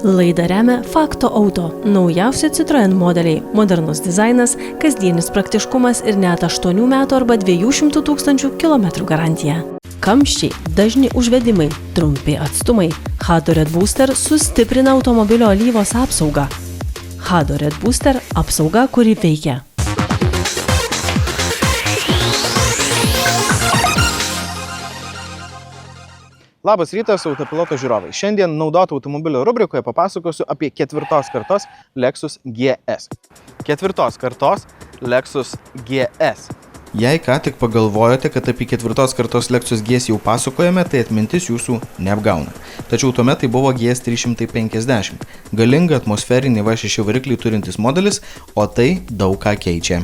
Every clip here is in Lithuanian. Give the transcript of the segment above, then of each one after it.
Laidą remia Fakto Auto. Naujausi Citroen modeliai, modernus dizainas, kasdienis praktiškumas ir net 8 metų arba 200 000 kilometrų garantija. Kamščiai, dažni užvedimai, trumpi atstumai. Hado Red Booster sustiprina automobilio alyvos apsaugą. Hado Red Booster – apsauga, kuri veikia. Labas rytas, autopiloto žiūrovai. Šiandien naudoto automobilio rubrikoje papasakosiu apie 4 kartos Lexus GS. 4 kartos Lexus GS. Jei ką tik pagalvojote, kad apie 4 kartos Lexus GS jau pasakojame, tai atmintis jūsų neapgauna. Tačiau tuomet tai buvo GS 350. Galinga atmosferinį V6 variklį turintis modelis, o tai daug ką keičia.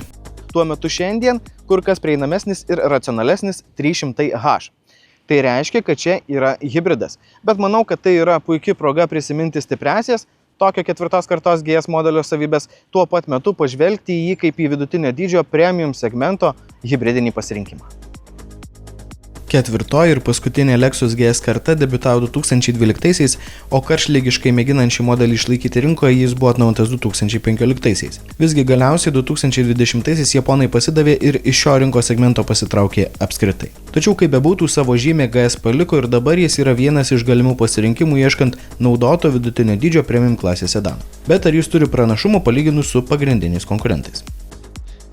Tuo metu šiandien kur kas prieinamesnis ir racionalesnis 300H. Tai reiškia, kad čia yra hibridas. Bet manau, kad tai yra puikia proga prisiminti stipriasias tokio 4 kartos GS modelio savybės, tuo pat metu pažvelgti į jį kaip į vidutinio dydžio premium segmento hibridinį pasirinkimą. 4 ir paskutinė Lexus GS karta debiutavo 2012-aisiais, o karštligiškai mėginant šį modelį išlaikyti rinkoje jis buvo atnaujintas 2015-aisiais. Visgi galiausiai 2020-aisiais japonai pasidavė ir iš šio rinkos segmento pasitraukė apskritai. Tačiau kaip bebūtų, savo žymę GS paliko ir dabar jis yra vienas iš galimų pasirinkimų ieškant naudoto vidutinio dydžio premium klasės sedano. Bet ar jis turi pranašumų palyginus su pagrindiniais konkurentais?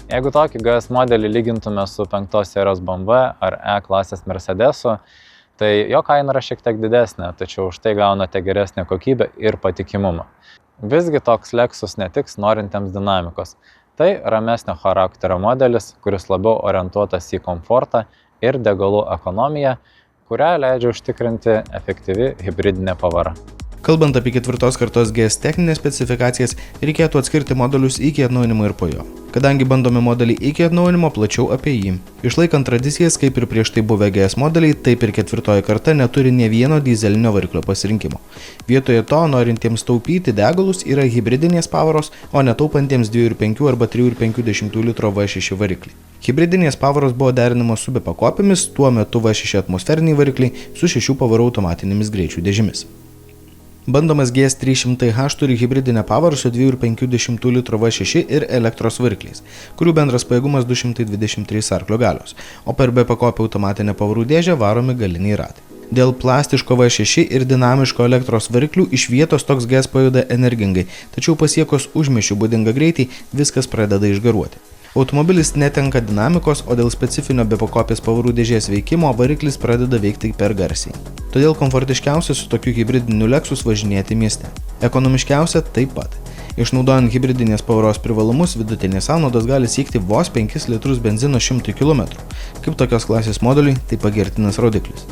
Jeigu tokį GS modelį lygintume su 5 serijos BMW ar E klasės Mercedesu, tai jo kaina yra šiek tiek didesnė, tačiau už tai gaunate geresnę kokybę ir patikimumą. Visgi toks Lexus netiks norintiems dinamikos. Tai ramesnio charakterio modelis, kuris labiau orientuotas į komfortą ir degalų ekonomiją, kurią leidžia užtikrinti efektyvi hibridinė pavara. Kalbant apie 4 kartos GS techninės specifikacijas, reikėtų atskirti modelius iki atnaujinimo ir po jo. Kadangi bandome modelį iki atnaujinimo, plačiau apie jį. Išlaikant tradicijas, kaip ir prieš tai buvę GS modeliai, taip ir 4 karta neturi nė vieno dyzelinio variklio pasirinkimo. Vietoje to, norintiems taupyti degalus, yra hibridinės pavaros, o netaupantiems 2,5 arba 3,5 litro V6 variklį. Hibridinės pavaros buvo derinamos su bepakopėmis, tuo metu V6 atmosferiniai varikliai su 6 pavarų automatinėmis greičių dėžėmis. Bandomas GS 300H turi hibridinę pavarą su 2,5 litro V6 ir elektros varikliais, kurių bendras pajėgumas 223 arklio galios, o per bepakopę automatinę pavarų dėžę varomi galiniai ratai. Dėl plastiško V6 ir dinamiško elektros variklių iš vietos toks GS pajuda energingai, tačiau pasiekus užmiesčių būdingą greitį viskas pradeda išgaruoti. Automobilis netenka dinamikos, o dėl specifinio bepakopės pavarų dėžės veikimo variklis pradeda veikti per garsiai. Todėl komfortiškiausia su tokiu hibridiniu Lexus važinėti mieste. Ekonomiškiausia taip pat. Išnaudojant hibridinės pavaros privalumus, vidutinės sąnaudos gali siekti vos 5 litrus benzino 100 km. Kaip tokios klasės modeliui, tai pagirtinas rodiklis.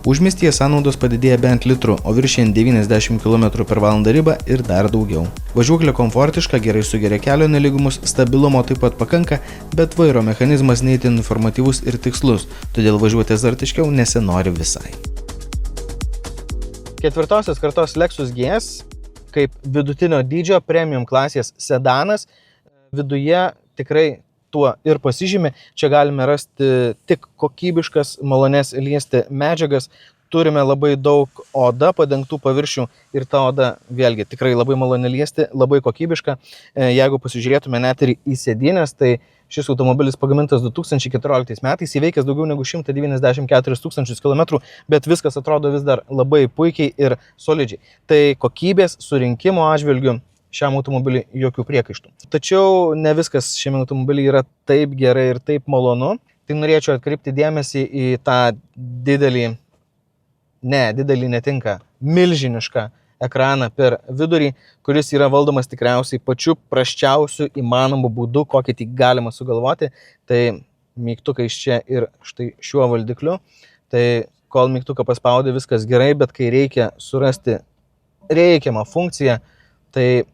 Užmiestyje sąnaudos padidėja bent litru, o viršijant 90 km/h ribą ir dar daugiau. Važiuoklė komfortiška, gerai sugeria kelio nelygumus, stabilumo taip pat pakanka, bet vairo mechanizmas ne itin informatyvus ir tikslus, todėl važiuoti azartiškiau nesinori visai. 4 kartos Lexus GS kaip vidutinio dydžio premium klasės sedanas viduje tikrai tuo ir pasižymi. Čia galime rasti tik kokybiškas, malonės liesti medžiagas. Turime labai daug oda padengtų paviršių ir ta oda vėlgi tikrai labai malonė liesti, labai kokybiška. Jeigu pasižiūrėtume net ir į sėdynės, tai šis automobilis pagamintas 2014 metais, įveikęs daugiau negu 194 000 km, bet viskas atrodo vis dar labai puikiai ir solidžiai. Tai kokybės surinkimo atžvilgiu šiam automobiliui jokių priekaištų. Tačiau ne viskas šiame automobiliui yra taip gerai ir taip malonu. Tai norėčiau atkreipti dėmesį į tą didelį netinka, milžinišką ekraną per vidurį, kuris yra valdomas tikriausiai pačiu prasčiausiu įmanomu būdu, kokį tik galima sugalvoti. Tai mygtukais čia ir štai šiuo valdikliu. Tai kol mygtuką paspaudė, viskas gerai, bet kai reikia surasti reikiamą funkciją, tai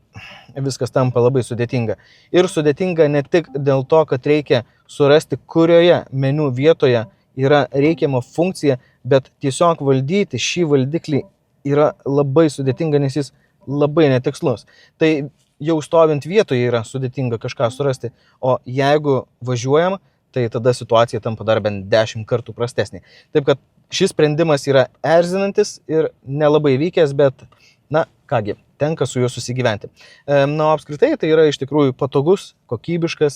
viskas tampa labai sudėtinga. Ir sudėtinga ne tik dėl to, kad reikia surasti, kurioje meniu vietoje yra reikiama funkcija, bet tiesiog valdyti šį valdiklį yra labai sudėtinga, nes jis labai netikslus. Tai jau stovint vietoje yra sudėtinga kažką surasti, o jeigu važiuojam, tai tada situacija tampa dar bent 10 kartų prastesnė. Taip kad šis sprendimas yra erzinantis ir nelabai vykęs, bet Na, kągi, tenka su juo susigyventi. Na, apskritai tai yra iš tikrųjų patogus, kokybiškas,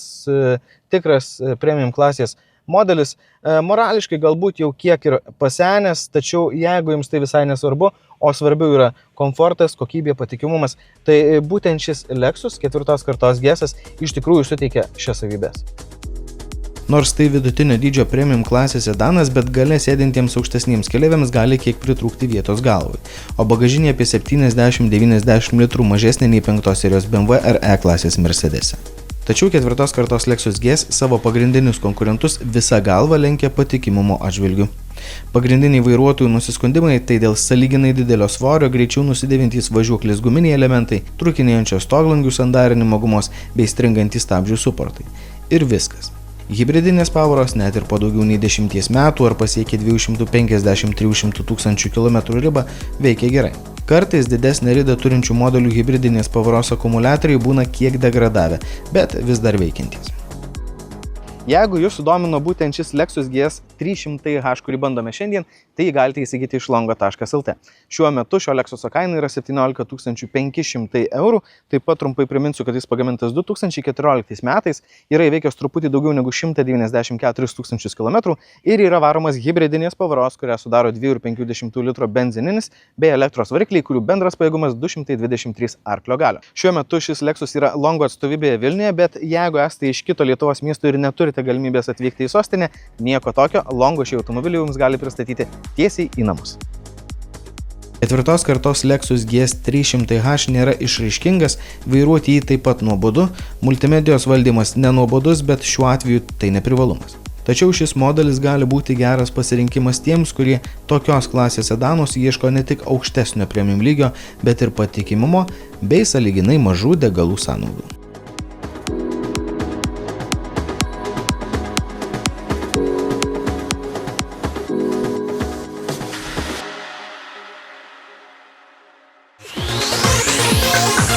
tikras premium klasės modelis. Morališkai galbūt jau kiek ir pasenęs, tačiau jeigu jums tai visai nesvarbu, o svarbiau yra komfortas, kokybė, patikimumas, tai būtent šis Lexus 4 kartos GS iš tikrųjų suteikia šias savybės. Nors tai vidutinio dydžio premium klasės sedanas, bet gale sėdintiems aukštesniems keleiviams gali kiek pritrūkti vietos galvai, o bagažinė apie 70-90 litrų mažesnė nei 5 serijos BMW ar E klasės Mercedes'e. Tačiau 4 kartos Lexus GS savo pagrindinius konkurentus visą galvą lenkia patikimumo atžvilgiu. Pagrindiniai vairuotojų nusiskundimai tai dėl sąlyginai didelio svorio, greičiau nusidėvintys važiuoklės guminiai elementai, trūkinėjančios stoglangių sandarinimo gumos bei stringantys stabdžių suportai. Ir viskas. Hibridinės pavaros net ir po daugiau nei 10 metų ar pasiekia 250-300 tūkstančių kilometrų ribą veikia gerai. Kartais didesnę ridą turinčių modelių hibridinės pavaros akumuliatoriai būna kiek degradavę, bet vis dar veikiantys. Jeigu jūs sudomino būtent šis Lexus GS 300H, kurį bandome šiandien, tai galite įsigyti iš longo.lt. Šiuo metu šio Lexuso kaina yra 17 500 €. Taip pat trumpai priminsiu, kad jis pagamintas 2014 metais, yra įveikęs truputį daugiau negu 194 tūkstančius kilometrų ir yra varomas hibridinės pavaros, kurią sudaro 2,5 litro benzininis bei elektros varikliai, kurių bendras pajėgumas 223 arklio galio. Šiuo metu šis Lexus yra Longo atstovybėje Vilniuje, bet jeigu esate iš kito Lietuvos miesto ir neturite galimybės atvykti į sostinę, nieko tokio, Longo šį automobilį jums gali pristatyti tiesiai į namus. 4 kartos Lexus GS 300H nėra išraiškingas, vairuoti jį taip pat nuobodu, multimedijos valdymas nenuobodus, bet šiuo atveju tai neprivalumas. Tačiau šis modelis gali būti geras pasirinkimas tiems, kurie tokios klasės sedanus ieško ne tik aukštesnio premium lygio, bet ir patikimumo bei sąlyginai mažų degalų sąnaudų.